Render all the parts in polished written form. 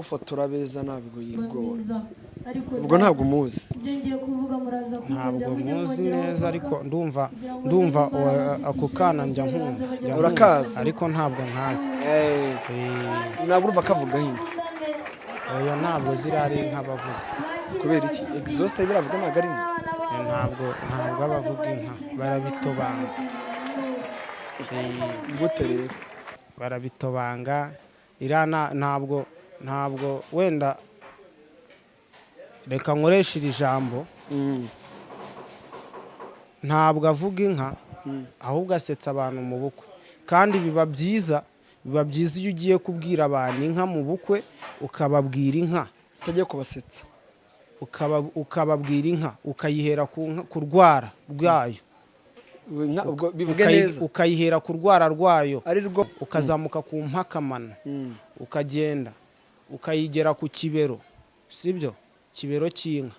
ufotora beza ntabwo yigora ubwo ntabwo muzi ntabwo muzi neza ariko ndumva ako kana njya nkumva urakazi ariko ntabwo nkazi ntabwo urumva kavuga hino oya ntabwo zirari inka bavuga kubera iki exhaust biravuga ntabwo ari inka ntabwo abavuga inka barabitobanga gute rero barabitobanga irana ntabwo wenda reka nkoresha iri jambo ntabwo avuga inka ahubwo asetsa abantu mu bukwe kandi biba byiza iyo ugiye kubwira abantu inka mu bukwe ukababwira inka utagiye kubasetsa ukababwira inka ukayihera ku rwara rwayo bivuge neza ukayihera ku rwara rwayo ari rwo ukazamuka ku mpakamana ukagenda ukayigera ku kibero sibyo kibero cy'inka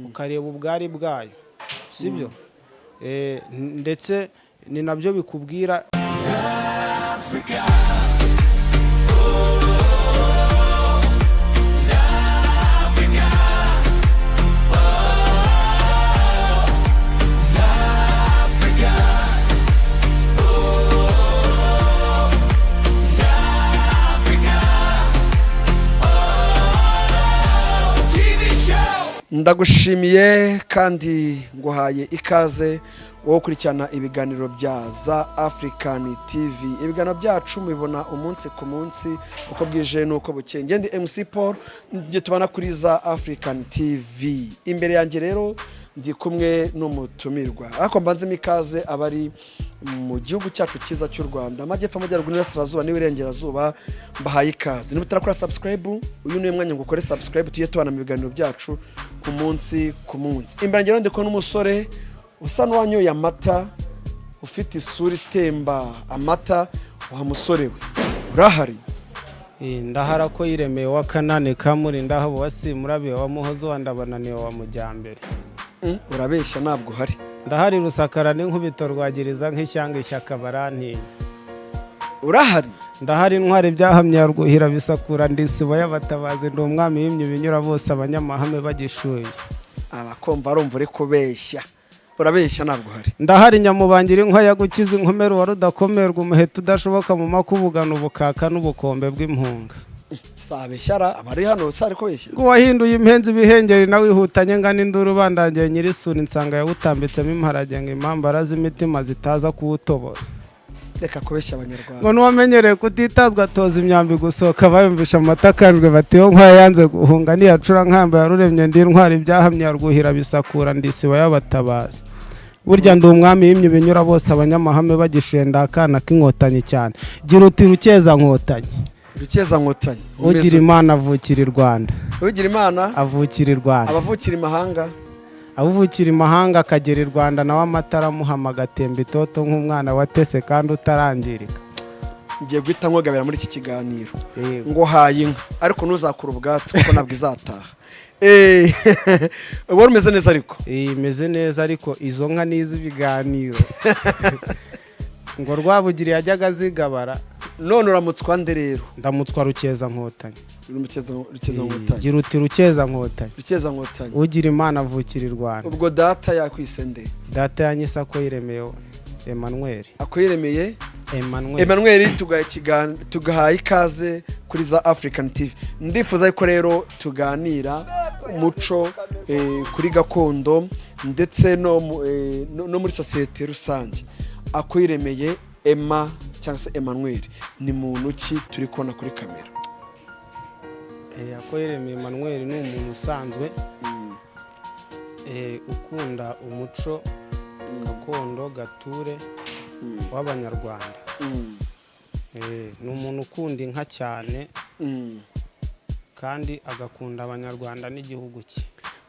ukareba ubwari bwayo sibyo ndetse ni nabyo bikubwira ndagushimiye kandi nguhaye ikaze wowe ukurikirana ibiganiro bya za African TV. Ibiganiro byacu mubibona umunsi ku munsi uko bwije nuko bukeye. Ngende MC Paul ngiye tubana kuri za African TV. Imbere yanjye rero ndi kumwe n'umutumirwa ariko mbanze ikaze abari mu gihugu cyacu cyiza cy'u Rwanda amajyepfo amajyaruguru n'Iburasirazuba n'Iburengerazuba mbahaye ikaze. Niba utarakora subscribe uyu ni mwanya ngo ukore subscribe tuye tubana mu biganiro byacu ku munsi ku munsi. Imbere yanjye ndiko n'umusore usa n'uwanyoye amata ufite isura itemba amata wa musore we urahari ndahara ko yiremeye wa Kanane Kamuri ndahabo wasimurabiye wa Muhozo wandabananiye wa Mujyambere urabeshya ntabwo hari ndahari Rusakara n'inkubito rwagiriza nk'ishyanga ishyaka barantinya urahari ndahari intwari byahamya rwuhira bisakura ndisibo y'abatabazi ndi umwami w'imye binyura bose abanyamahame bagishuye abakomva arumva uri kubeshya urabeshya ntabwo hari ndahari nyamubangira inka yagukiza inkomero wa rudakomerwa umuheto udashoboka mu makubugana ubukaka n'ubukombe bw'impunga sabeshyara abari hano sari kubeshya ngo wahinduye impenzi bihengeri nawe ihutanye ngana induru bandangiye nyirisura insanga yawutambitsemo imparage ngo impambara z'imitima zitaza kuwutobora reka kubeshya abanyarwanda ngo nuwamenyereye kutitazwa toza imyambi gusohoka bayumvisha amatakanjwe batiyo nkwaya yanze guhunga niyacura nkamba yaruremye ndi intwari byahamya rwuhira bisakura ndisiba y'abatabazi burya ndi umwami w'imye binyura bose abanyamahame bagishuye ndakana k'inkotanyi cyane gira uti rukeza nkotanyi rukeza nkotanyi ugira imana avukira i Rwanda ugira imana avukira i Rwanda abavukira imahanga abuvukira imahanga akagera i Rwanda nawe amatara amuhama agatemba itoto nk'umwana watese kandi utarangirika ngiye guhita nkogabera muri iki kiganiro ngo haye inka ariko ntuzakura ubwatsi kuko nabwo izataha wari umeze neza ariko imeze neza ariko izo nka n'iz'ibiganiro ngo Rwabugiri yajyaga zigabara none uramutswa nde rero ndamutswa rukeza nkotanyi rukeza nkotanyi gira uti rukeza nkotanyi rukeza nkotanyi ugira imana avukira i Rwanda ubwo data yakwise nde data yanyise ko yiremeye Emmanuel akoyiremeye Emmanuel tugahaye ikaze kuri za African TV. Ndifuza yuko rero tuganira umuco kuri gakondo ndetse no muri societe rusange. Akoyiremeye Emma cyangwa se Emmanuel ni muntu ki turi kubona kuri kamera? Akoyiremeye Emmanuel ni umuntu usanzwe ukunda umuco gakondo gature w'abanyarwanda ni umuntu ukunda inka cyane kandi agakunda abanyarwanda n'igihugu cye.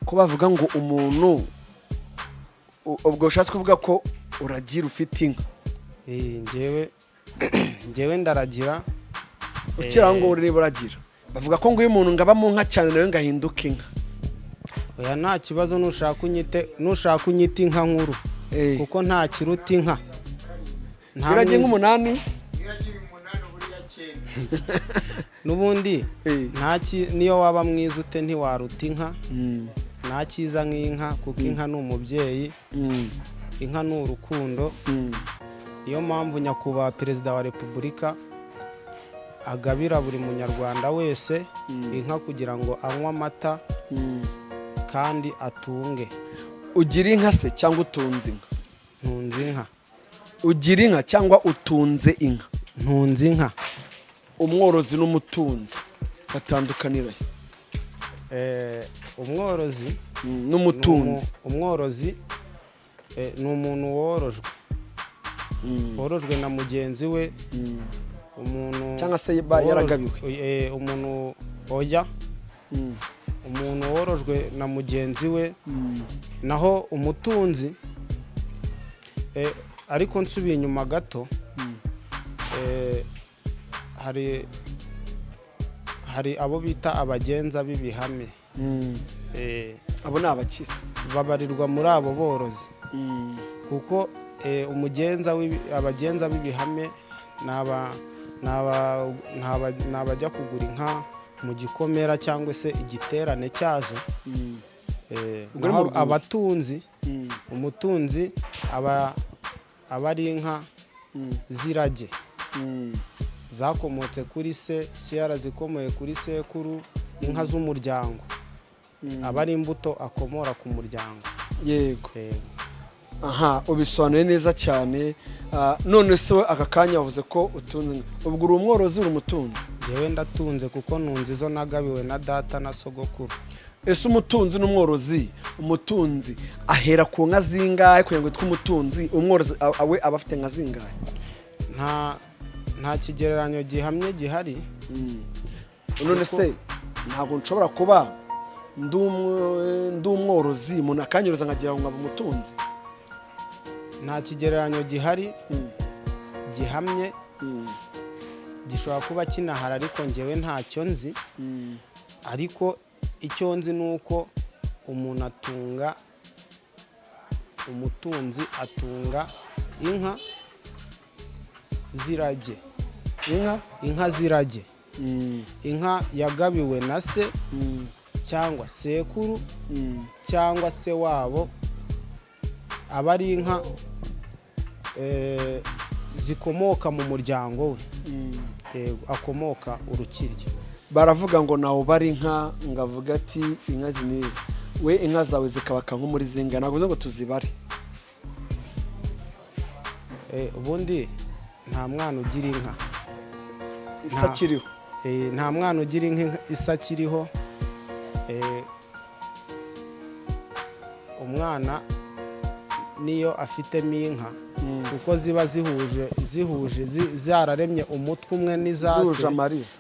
Ko bavuga ngo umuntu ubwo ushatse kuvuga ko uragira ufite inka njyewe ndaragira ukira ngo urebe uragira bavuga ko ngo uyu muntu ngaba mu nka cyane nawe ngahinduka inka oya nta kibazo nushaka unyita inka nkuru kuko nta kiruta inka Biragiye nk'umunani n'ubundi niyo waba mwiza ute ntiwaruta inka. nta cyiza nk'inka kuko inka ni umubyeyi, inka ni urukundo. niyo mpamvu nyakubahwa perezida wa repubulika agabira buri munyarwanda wese inka kugira ngo anywe amata kandi atunge. ugira inka se cyangwa utunze inka? ntunze inka. ugira inka cyangwa utunze inka? ntunze inka. umworozi n'umutunzi batandukanira umworozi n'umutunzi. umworozi ni umuntu worojwe na mugenzi we, umuntu cyangwa se yaragabiwe. umuntu oya, umuntu worojwe na mugenzi we. naho umutunzi, ariko nsubiye inyuma gato, hari abo bita abagenza b'ibihame. abo ni abakize, babarirwa muri abo borozi. kuko abagenza b'ibihame ni abajya kugura inka mu gikomera cyangwa se igiterane cyazo. abatunzi, umutunzi aba ari inka z'irage zakomotse kuri se yarazikomoye kuri sekuru, inka z'umuryango. aba ari imbuto akomora ku muryango. yego. aha, ubisobanuye neza cyane. none se we aka kanya wavuze ko utunze inka, ubwo uri umworozi uri umutunzi? yewe ndatunze kuko ntunze izo nagabiwe na data na sogokuru. ese umutunzi n'umworozi, umutunzi ahera ku nka zingahe kugira ngo yitwe umutunzi? umworozi we aba afite nka zingahe? nta kigereranyo gihamye gihari. none se ntabwo nshobora kuba ndi umworozi umuntu akanyuruza nkagira ngo nkaba umutunzi? nta kigereranyo gihari gihamye. gishobora kuba kinahari ariko njyewe ntacyo nzi. ariko icyo nzi ni uko umuntu atunga, umutunzi atunga inka z'irage. inka z'irage. inka yagabiwe na se cyangwa sekuru cyangwa se wabo. aba ari inka zikomoka mu muryango we, akomoka urukirya. baravuga ngo nawe ubara inka ngavuga ati inka ziniza, we inka zawe zikabaka nko muri zinga, ntabwo uzi ngo tuzibare. ubundi nta mwana ugira inka isa kiriho. nta mwana ugira inka isa kiriho. umwana niyo afitemo inka kuko ziba zihuje zararemye umutwe umwe n'izase. zihuje amariza.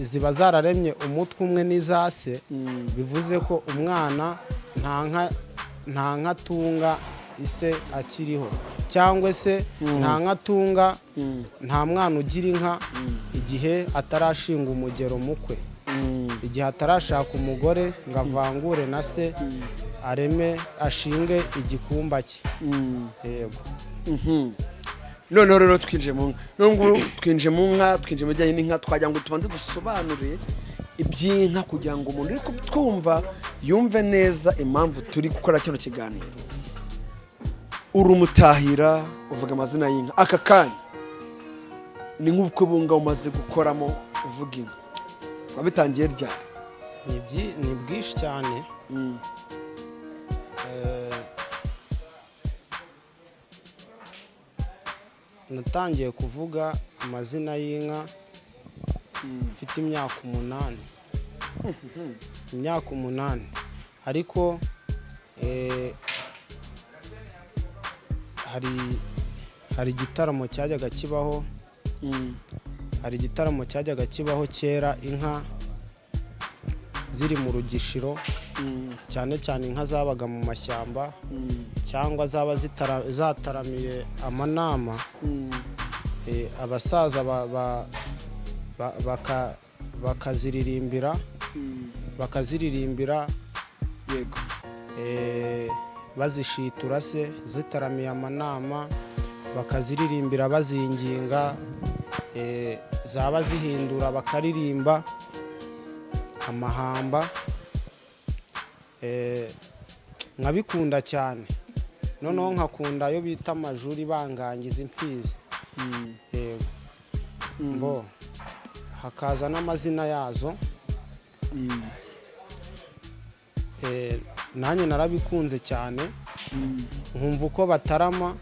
ziba zararemye umutwe umwe n'izase. bivuze ko umwana nta nka atunga ise akiriho, cyangwa se nta nka atunga, nta mwana ugira inka igihe atarashinga umugero mukwe, igihe atarashaka umugore ngo avangure na se areme ashinge igikumba cye. yego. noneho rero twinjiye mu nka, nubwo twinjiye mu nka, twinjiye mu bijyanye n'inka, twagira ngo tubanze dusobanure iby'inka kugira ngo umuntu uri kutwumva yumve neza impamvu turi gukora kino kiganiro. uri umutahira, uvuga amazina y'inka. aka kanya ni nk'ubukwe bunga umaze gukoramo uvuga inka, wabitangiye ryari? ni bwinshi cyane. natangiye kuvuga amazina y'inka mfite imyaka 8. imyaka 8. ariko hari igitaramo cyajyaga kibaho. hari igitaramo cyajyaga kibaho kera, inka ziri mu rugishiro, cyane cyane inka zabaga mu mashyamba cyangwa zaba zataramiye amanama. abasaza bakaziririmbira. yego. bazishitura se zitaramiye amanama, bakaziririmbira bazinginga zaba zihindura bakaririmba amahamba, nkabikunda cyane. Noneho nkakunda ayo bita amajuri bangangiza imfizi. Yego. Mbo hakaza n'amazina yazo. Nanjye narabikunze cyane. Nkumva uko batarama.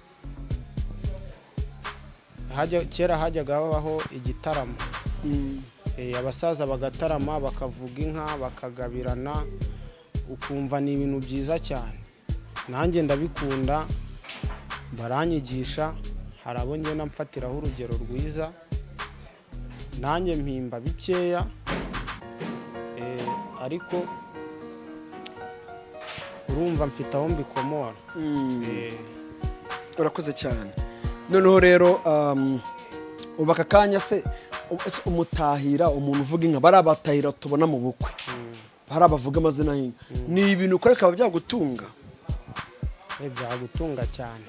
Kera hajyaga habaho igitaramo. Abasaza bagatarama bakavuga inka bakagabirana, ukumva ni ibintu byiza cyane. Nanjye ndabikunda, baranyigisha, hari abo ngenda mfatiraho urugero rwiza. Nanjye mpimba bikeya, ariko urumva mfite aho mbikomora. Urakoze cyane. Noneho rero ubaka kanya se umutahira, umuntu uvuga inka, bari abatahira tubona mu bukwe, bari abavuga amazina y'inka, ni ibintu ukora bikaba byagutunga? Byagutunga cyane,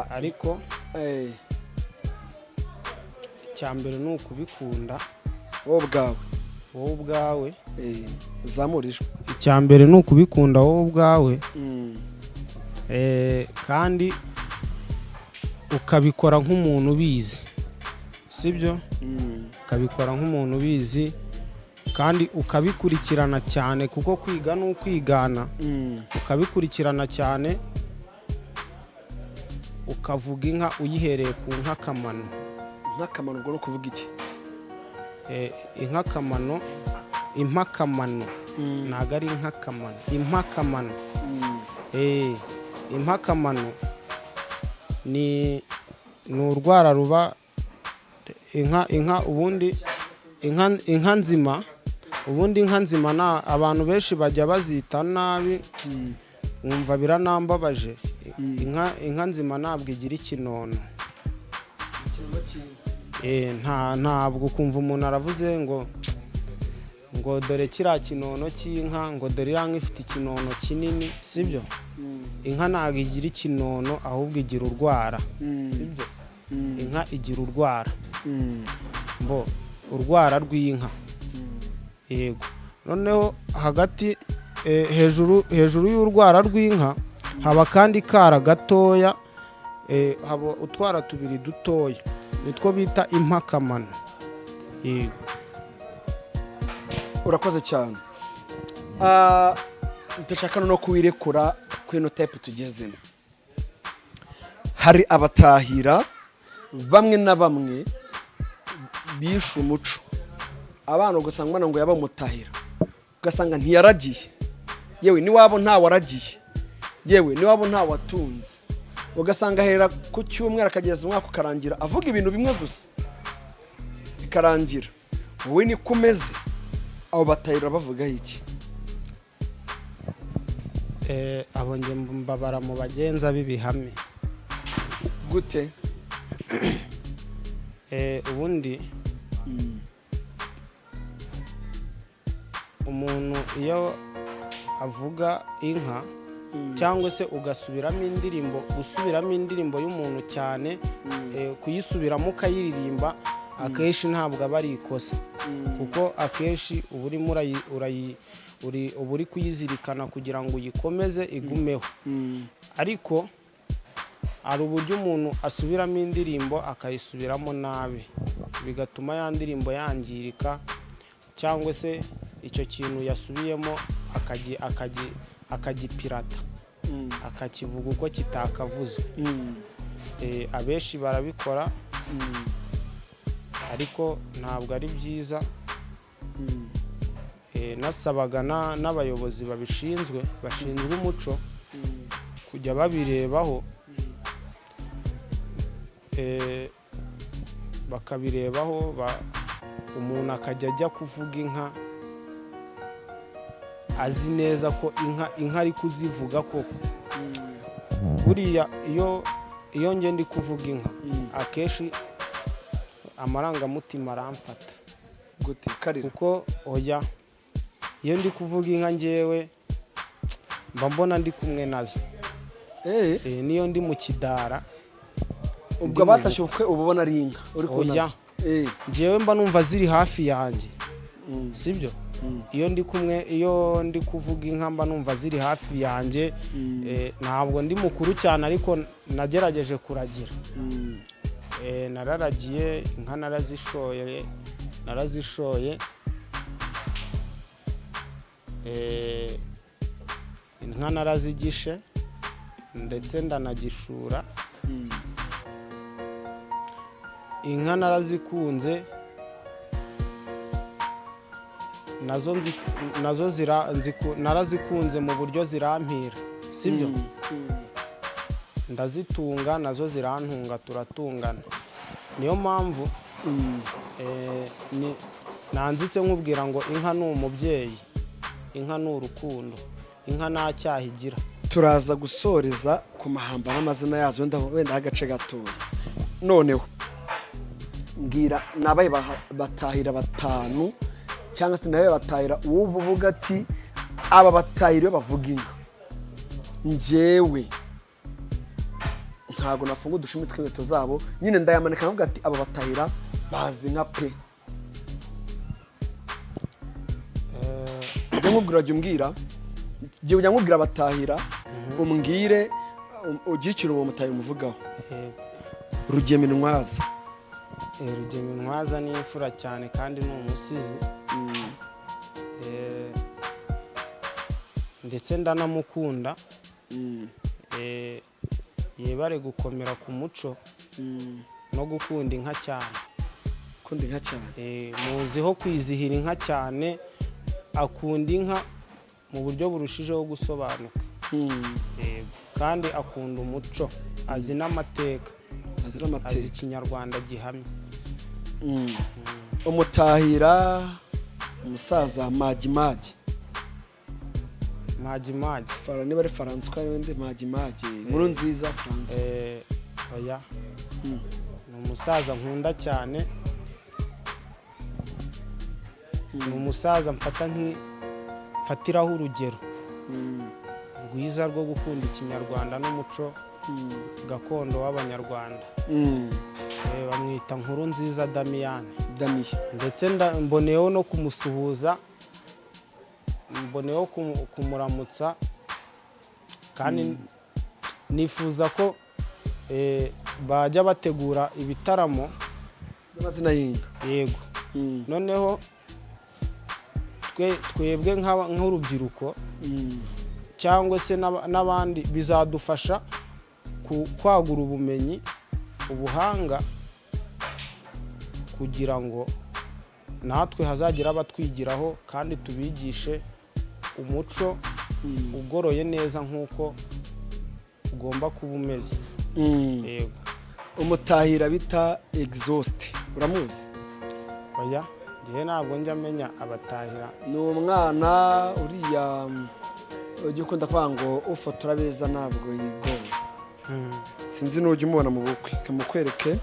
ariko icya mbere ni ukubikunda wowe ubwawe, uzamurijwe. icya mbere ni ukubikunda wowe ubwawe, kandi ukabikora nk'umuntu ubizi, sibyo? Ukabikora nk'umuntu ubizi kandi ukabikurikirana cyane, kuko kwiga ni ukwigana. Ukabikurikirana cyane, ukavuga inka uyihereye ku nka kamano. Inka ubwo no kuvuga iki? Inka kamano, impakamano, ntabwo ari inka kamano, impakamano. Impakamano ni urwara ruba inka ubundi inka nzima. Ubundi inka nzima abantu benshi bajya bazita nabi, wumva biranambabaje. Inka nzima ntabwo igira ikinono. Ntabwo ukumva umuntu aravuze ngo dore kiriya kinono cy'inka, ngo dore iriya nka ifite ikinono kinini, sibyo? Inka ntabwo igira ikinono, ahubwo igira urwara, sibyo? Inka igira urwara, urwara rw'inka. Yego. Noneho hagati, hejuru y'urwara rw'inka haba kandi kara gatoya, haba utwara tubiri dutoya, nitwo bita impakamano. Yego. Urakoze cyane. Ndashaka no kuwirekura kwino type tugezemo. Hari abatahira bamwe na bamwe bishe umuco. Abana ugasanga umwana ngo yabamutahira, ugasanga ntiyaragiye, yewe niwabo nta waragiye, yewe niwabo nta watunze. Ugasanga hera ku cyumweru akageza umwaka ukarangira avuga ibintu bimwe gusa bikarangira. Wowe ni kumeze, abo batahira bavuga iki? Abo nge mbabara mu bagenza b'ibihame. Gute? Ubundi umuntu iyo avuga inka, cyangwa se ugasubiramo indirimbo y'umuntu cyane, kuyisubiramo ukayiririmba, akenshi ntabwo aba ari ikosa, kuko akenshi uba uri kuyizirikana kugira ngo uyikomeze igumeho. Ariko hari uburyo umuntu asubiramo indirimbo akayisubiramo nabi, bigatuma ya ndirimbo yangirika, cyangwa se icyo kintu yasubiyemo akagipirata, akakivuga uko kitakavuze. Abenshi barabikora, ariko ntabwo ari byiza. Nasabaga n'abayobozi bashinzwe umuco kujya babirebaho, bakabirebaho, umuntu akajya ajya kuvuga inka azi neza ko inka ari kuzivuga koko. Buriya iyo nge ndi kuvuga inka, akenshi amarangamutima aramfata. Gute karira? Kuko oya, iyo ndi kuvuga inka ngewe mba mbona ndi kumwe nazo. Niyo ndi mu kidara ubwo batashye ubukwe ubona ari inka uri kubona njyewe mba numva ziri hafi yanjye sibyo iyo ndi kuvuga inka mba numva ziri hafi yanjye ntabwo ndi mukuru cyane ariko nagerageje kuragira nararagiye inka narazishoye inka narazigishe ndetse ndanagishura inka narazikunze narazikunze mu buryo zirampira sibyo ndazitunga nazo zirantunga turatungana niyo mpamvu nanzitse nkubwira ngo inka ni umubyeyi inka ni urukundo inka nta cyaha igira turaza gusoreza ku mahamba n'amazina yazo wenda agace gatoya noneho mbwira nabaye batahira batanu cyangwa se nabaye batahira uwo uvuga ati aba batahira iyo bavuga inka njyewe ntabwo nafunga udushumi tw'inkweto zabo nyine ndayamanika nkavuga ati aba batahira bazi nka pe jya umbwira batahira umbwire ugikira uwo mutahira umuvugaho Rugeminwaza Rugeminwaza ni imfura cyane kandi ni umusizi ndetse ndanamukunda yebare gukomera ku muco no gukunda inka cyane muziho kwizihira inka cyane akunda inka mu buryo burushijeho gusobanuka kandi akunda umuco azi n'amateka azi ikinyarwanda gihamye umutahira umusaza Magimagi niba ari François wende Magimagi inkuru nziza François oya ni umusaza nkunda cyane ni umusaza mfatiraho urugero rwiza rwo gukunda ikinyarwanda n'umuco gakondo w'abanyarwanda bamwita nkuru nziza Damiyane ndetse mboneyeho no kumusuhuza mboneyeho kumuramutsa kandi nifuza ko bajya bategura ibitaramo n'amazina y'inka yego noneho twebwe nk'urubyiruko cyangwa se n'abandi bizadufasha kwagura ubumenyi ubuhanga kugira ngo natwe hazagira abatwigiraho kandi tubigishe umuco ugoroye neza nk'uko ugomba kuba umeze yego umutahira bita Exhaust uramuzi oya njyewe ntabwo njya amenya abatahira ni umwana uriya ujya ukunda kuvuga ngo ufotora beza ntabwo yigoye sinzi n'ujya umubona mu bukwe kamukwereke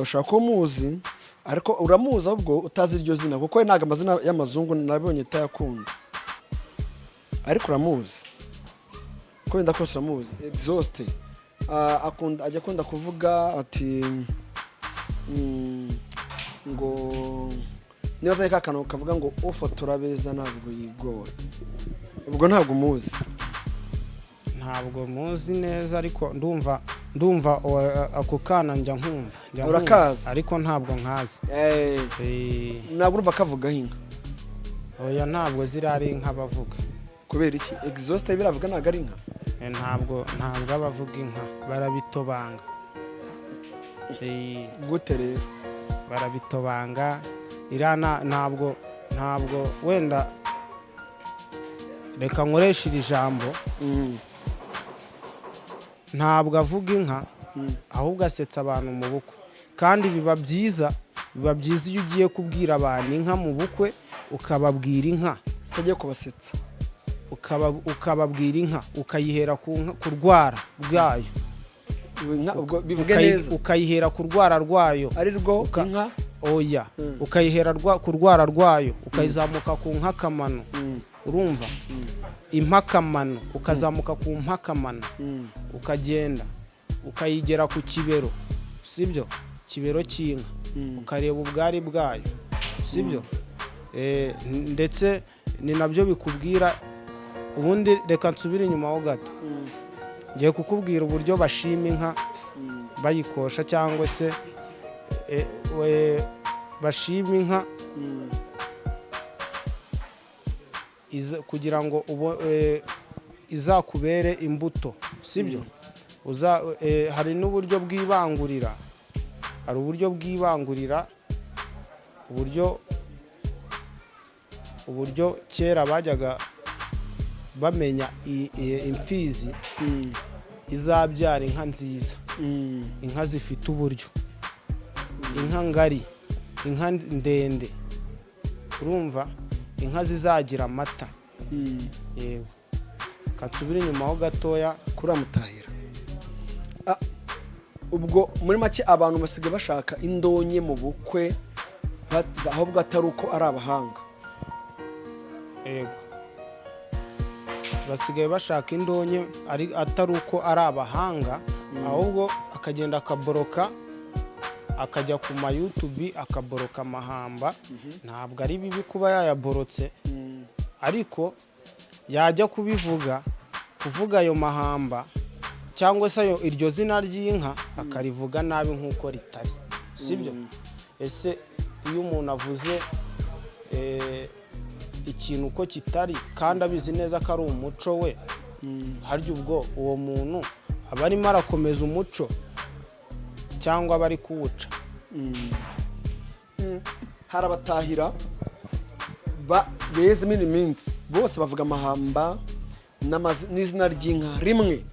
ushobora kuba umuzi ariko uramuzi ahubwo utazi iryo zina kuko we ntabwo amazina y'amazungu nabonye utayakunda ariko uramuzi ko wenda kose uramuzi Exhaust ajya akunda kuvuga ati ngo niba azaye ka kantu kavuga ngo ufotora beza ntabwo yigora ubwo ntabwo umuzi ntabwo muzi neza ariko ndumva ako kana njya nkumva urakazi ariko ntabwo nkazi ntabwo urumva kavugaho inka oya ntabwo zirari inka bavuga kubera iki Exhaust biravuga ntabwo ari inka ntabwo abavuga inka barabitobanga gute rero barabitobanga ntabwo wenda reka nkoreshe iri jambo ntabwo avuga inka ahubwo asetsa abantu mu bukwe kandi biba byiza iyo ugiye kubwira abantu inka mu bukwe ukababwira inka utagiye kubasetsa ukababwira inka ukayihera ku rwara rwayo bivuge neza ukayihera ku rwara rwayo ari rwo inka oya ukayihera ku rwara rwayo ukayizamuka ku nkakamano urumva impakamano ukazamuka ku mpakamano ukagenda ukayigera ku kibero, sibyo, kibero cy'inka, ukareba ubwari bwayo, sibyo. Ndetse ni nabyo bikubwira. Ubundi reka nsubire inyuma ho gato, ngiye kukubwira uburyo bashima inka bayikosha, cyangwa se bashima inka kugira ngo izakubere imbuto, sibyo. Hari n'uburyo bw'ibangurira, hari uburyo bw'ibangurira, uburyo kera bajyaga bamenya imfizi izabyara inka nziza, inka zifite uburyo, inka ngari, inka ndende, urumva, inka zizagira amata. Yego, kansubire inyuma ho gatoya kuri Mutahira. Ubwo muri make abantu basigaye bashaka indonke mu bukwe, ahubwo atari uko ari abahanga. Yego, basigaye bashaka indonke atari uko ari abahanga, ahubwo akagenda akaboroka, akajya ku ma YouTube akaboroka amahamba. Ntabwo ari bibi kuba yayaborotse, ariko yajya kuvuga ayo mahamba cyangwa se iryo zina ry'inka akarivuga nabi nk'uko ritari, sibyo. Ese iyo umuntu avuze ikintu uko kitari kandi abizi neza ko ari umuco we, harya ubwo uwo muntu aba arimo arakomeza umuco cyangwa aba ari kuwuca? Hari abatahira beza iminsi bose bavuga amahamba n'izina ry'inka rimwe.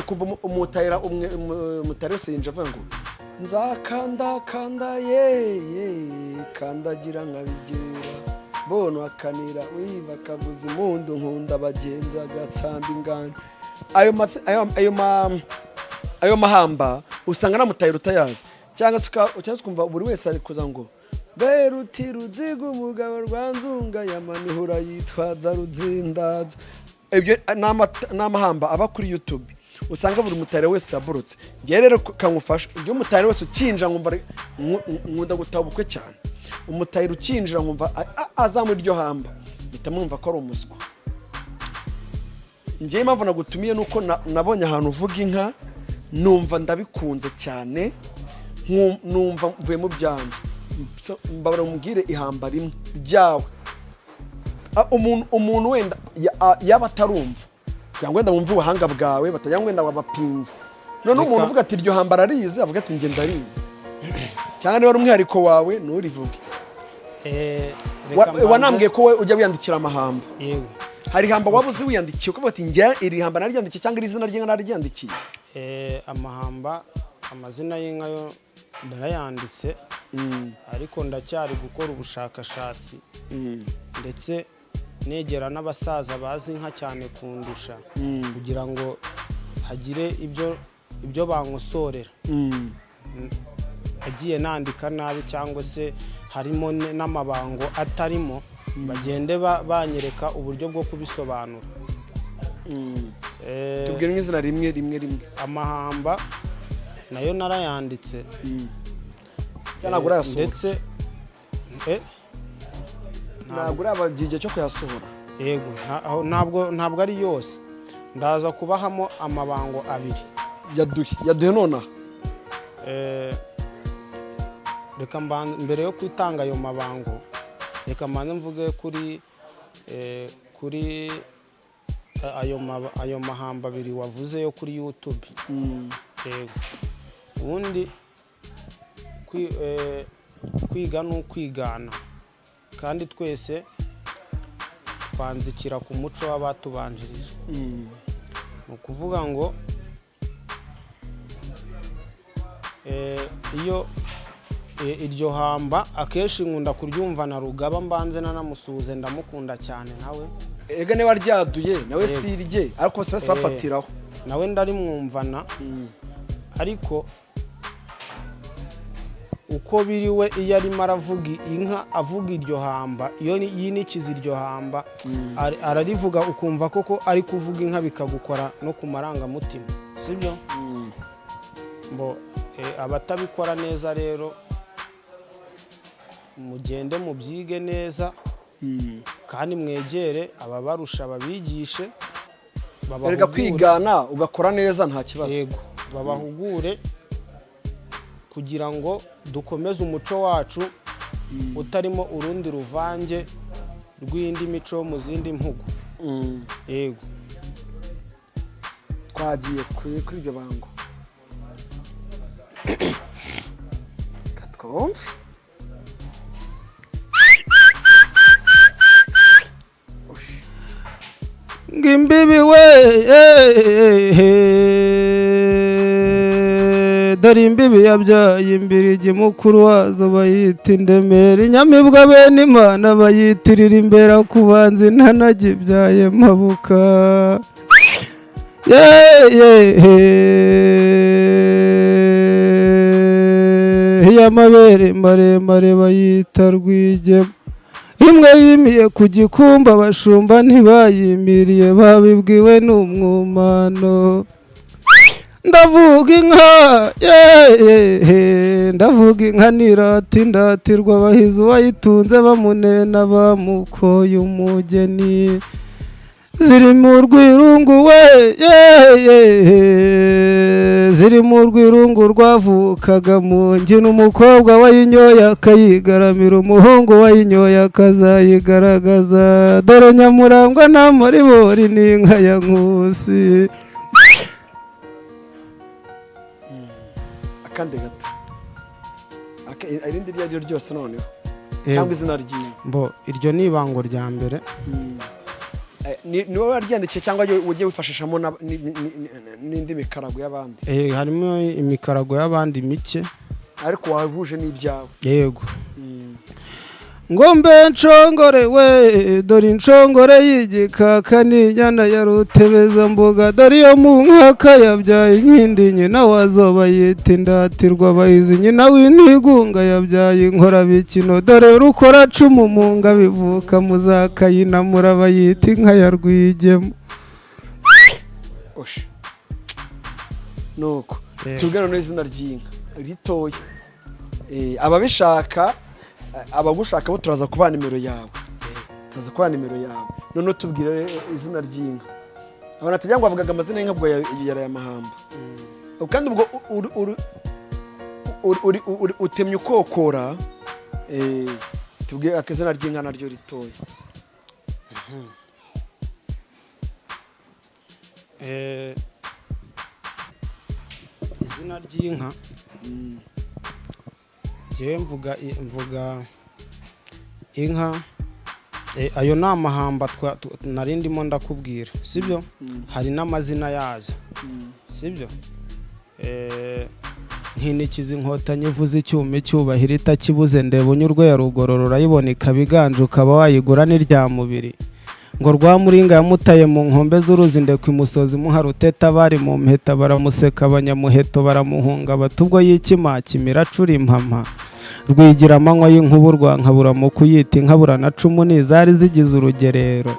Ukumva umutahira umwe, umutahira wese yinjira avuga ngo nzakanda ye kandagira nkabigera bono akanira bakavuza impundu nkunda abagenzi agatamba ingano. Ayo mahamba usanga namutahira utayazi, cyangwa se ukumva buri wese ari kuza ngo beruti ruziga umugabo rwanzunga yamanihura yitwaza rudzindaza. Ibyo n'amahamba aba kuri YouTube, usanga buri mutahira wese yaborotse. Ngiye rero kamufasha ibyo mutahira wese ukinjira nkumva nkunda gutaha ubukwe cyane. Umutahira ukinjira nkumva azamura iryo hamba bita mwumva ko ari umuswa. Ngiye impamvu nagutumiye nuko nabonye ahantu uvuga inka, numva ndabikunze cyane, numva mvuye mu byanjye. Mbabara mubwire ihamba rimwe ryawe, umuntu wenda yaba atarumva, cyangwa wenda wumva ubuhanga bwawe, batajya wenda wabapinze. None umuntu uvuga ati iryo hamba ararize, avuga ati nge ndarize, cyangwa niba ari umwihariko wawe nturivuge. Wanambwiye ko we ujya wiyandikira amahamba. Yego, hari ihamba waba uzi wiyandikiye ukavuga ati nge iri hamba nariryandikiye cyangwa iri zina ry'inka nariryandikiye? Amahamba, amazina y'inka yo ndarayanditse, ariko ndacyari gukora ubushakashatsi, ndetse negera n'abasaza bazi inka cyane kundusha, kugira ngo hagire ibyo bankosorera. Agiye nandika nabi cyangwa se harimo n'amabango atarimo, bagende banyereka uburyo bwo kubisobanura. Tubwire nk'izina rimwe. Amahamba nayo narayanditse, ntabwo urayasohora, ndetse ntabwo urabagira igihe cyo kuyasohora. Yego, ntabwo ari yose, ndaza kubahamo amabango abiri. Yaduhe nonaha. Reka mbere yo kwitanga ayo mabango, reka mbanze mvuge kuri ayo mahamba abiri wavuze yo kuri YouTube. Yego, ubundi kwiga ni ukwigana, kandi twese twanzikira ku muco w'abatubanjirije. Ni ukuvuga ngo iyo iryo hamba akenshi nkunda kuryumva na Rugaba, mbanze nanamusuhuze, ndamukunda cyane nawe. Ega niba ryaduye nawe sirye, ariko bose bafatiraho nawe ndarimwumvana. Ariko uko biriwe iyo arimo aravuga inka, avuga iryo hamba, iyo yinikiza iryo hamba, ararivuga ukumva koko ari kuvuga inka, bikagukora no ku marangamutima, sibyo? mbo abatabikora neza rero mugende mubyige neza kandi mwegere ababarusha babigishe erega kwigana ugakora neza nta kibazo. Yego babahugure kugira ngo dukomeze umuco wacu utarimo urundi ruvange rw'indi mico mu zindi mpugu. Yego twagiye kuri iryo bango katwumve ngimbibi we dore imbibi yabyaye imbirigi mukuru wazo bayita indemera inyamibwa bene imana bayitirira imbera kubanza intanage ibyaye mabuka y'amabere maremare bayita rwigema imwe yimiye ku gikumba abashumba ntibayimiriye babibwiwe n'umwumano ndavuga inka ndavuga inka nirata indatirwa abahizi uwayitunze bamunena bamukoye umugeni ziri mu rwirungu we ziri mu rwirungu rwavukaga mu ngina umukobwa wayinyoye akayigaramira umuhungu wayinyoye akazayigaragaza dore nyamurangwa n'amaribori n'inka ya nkusi. akandi gato irindi iryo ari ryo ryose noneho cyangwa izina ry'inka mbo iryo ni ibango rya mbere. ni wowe waryandikiye cyangwa ugiye wifashishamo n'indi mikarago y'abandi? Harimo imikarago y'abandi mike ariko wahuje n'ibyawe. Yego ngo mbe nshongore we dore inshongore y'igikaka n'inyana ya rutebeza mbuga dore iyo mu nkaka yabyaye inkindi nyina wazoba yita indatirwa abahizi nyina w'intigunga yabyaye inkorabikino dore rukora cumu mu nga bivuka muzakayinamura bayita inka ya rwigema. nuko tubwira n'izina ry'inka ritoya ababishaka abagushaka bo turaza kuba nimero yawe none tubwire izina ry'inka. Abantu atajya ngo bavugaga amazina y'inka bwo yara y'amahamba kandi ubwo utemye ukokora tubwire akazina ry'inka naryo ritoya. Izina ry'inka jewe mvuga inka ayo ni amahamba narindimo ndakubwira sibyo. Hari n'amazina yazo sibyo. nk'inikiza inkotanyi ivuze icyuma icyubahiro itakibuze ndeba unyurwe ya rugororo urayibona ikabiganje ukaba wayigura n'irya mubiri ngo rwa muringa yamutaye mu nkombe z'uruzi ndekwa imusozi muha ruteta bari mu mpeta baramuseka abanyamuheto baramuhunga batubwo yikimakimira acura impama rwigira amanywa y'inkubu rwankabura mu kuyita inkabura na cumu n'izari zigize urugerero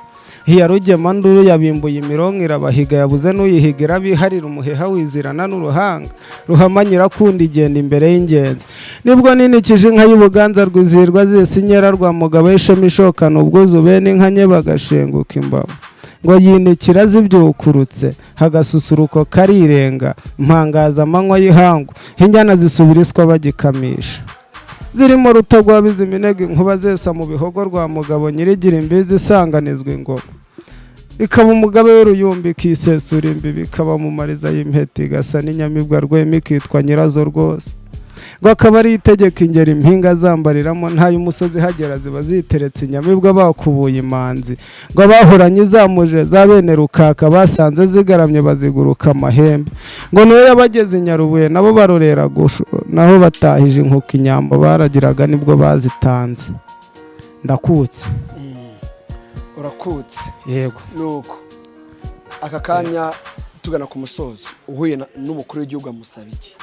hiya rugema nduru yabimbuye imirongo irabahiga yabuze n'uyihigira biharira umuheha wizirana n'uruhanga ruhamanyira kundi igenda imbere y'ingenzi nibwo ninikije inka y'ubuganza rwizirwa zese inyera rwa mugabo y'ishema ishokana ubwuzu bene inka nye bagashenguka imbavu ngo yinikira zibyukurutse hagasusuruko karirenga mpangaza amanywa y'ihangu injyana zisubiriswa bagikamisha zirimo rutagwabiza iminega inkuba zesa mu bihogo rwa mugabo nyirigira imbizi isanganizwa ingoma ikaba umugabe w'uruyumbi ikisesura imbibi ikaba mu mariza y'impeta igasa n'inyamibwa rwema ikitwa nyirazo rwose ngo akaba ari itegeka ingeri impinga zambariramo ntayo umusozi hagera ziba ziteretse inyamibwa bakubuye imanzi ngo abahoranye izamuje za bene rukaka basanze zigaramye baziguruka amahembe ngo niyo yabageze inyarubuye nabo barorera gusho naho batahije inkuka inyambo baragiraga nibwo bazitanze. Ndakutse urakutse. Yego nuko aka kanya tugana ku musozo uhuye n'umukuru w'igihugu amusaba iki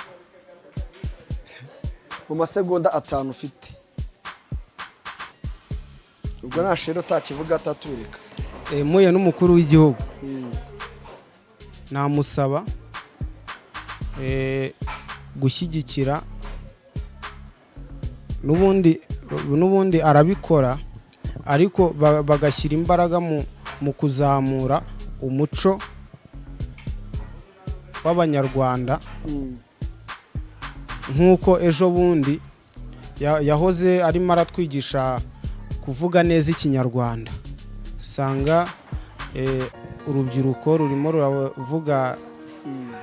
mu masegonda 5 ufite ubwo nashero takivuga ataturika. Muye n'umukuru w'igihugu namusaba gushyigikira n'ubundi arabikora ariko bagashyira imbaraga mu kuzamura umuco w'abanyarwanda nk'uko ejo bundi yahoze arimo aratwigisha kuvuga neza ikinyarwanda. Usanga urubyiruko rurimo ruravuga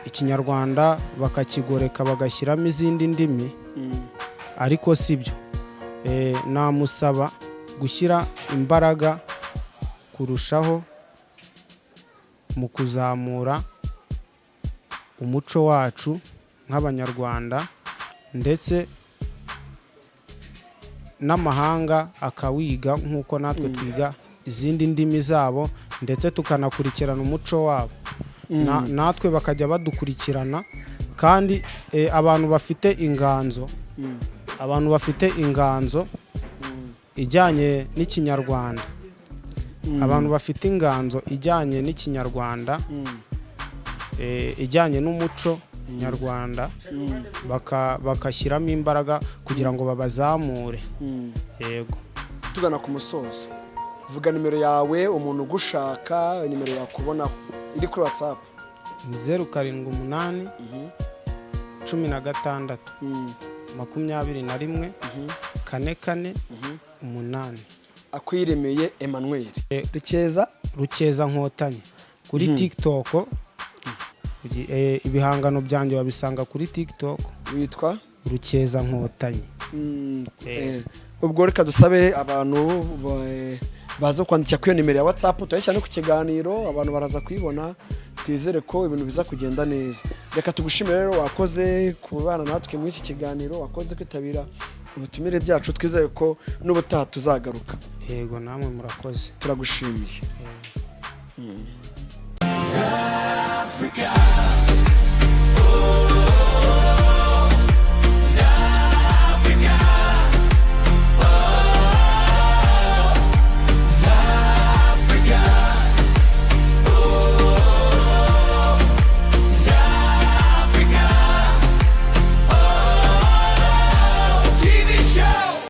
ikinyarwanda bakakigoreka bagashyiramo izindi ndimi ariko sibyo. Namusaba gushyira imbaraga kurushaho mu kuzamura umuco wacu nk'abanyarwanda ndetse n'amahanga akawiga nk'uko natwe twiga izindi ndimi zabo ndetse tukanakurikirana umuco wabo. Natwe bakajya badukurikirana kandi abantu bafite inganzo ijyanye n'ikinyarwanda, abantu bafite inganzo ijyanye n'ikinyarwanda, ijyanye n'umuco nyarwanda bakashyiramo imbaraga kugira ngo babazamure. Yego, tugana ku musozo, vuga nimero yawe umuntu ugushaka, nimero yakubonaho iri kuri WhatsApp. Ni 078 16 21 44 8. Akwiremeye Emmanuel Rukeza Nkotanyi kuri TikTok. Ibihangano byanjye wabisanga kuri TikTok, witwa Rukeza Nkotanyi. Ubwo reka dusabe abantu baza kwandikira kuri nimero ya WhatsApp, tuyashyira no ku kiganiro, abantu baraza kwibona. Twizere ko ibintu biza kugenda neza. Reka tugushimire rero, wakoze kubana natwe muri iki kiganiro, wakoze kwitabira ubutumire byacu. Twizere ko n'ubutaha tuzagaruka. Yego, namwe murakoze, turagushimiye. Africa.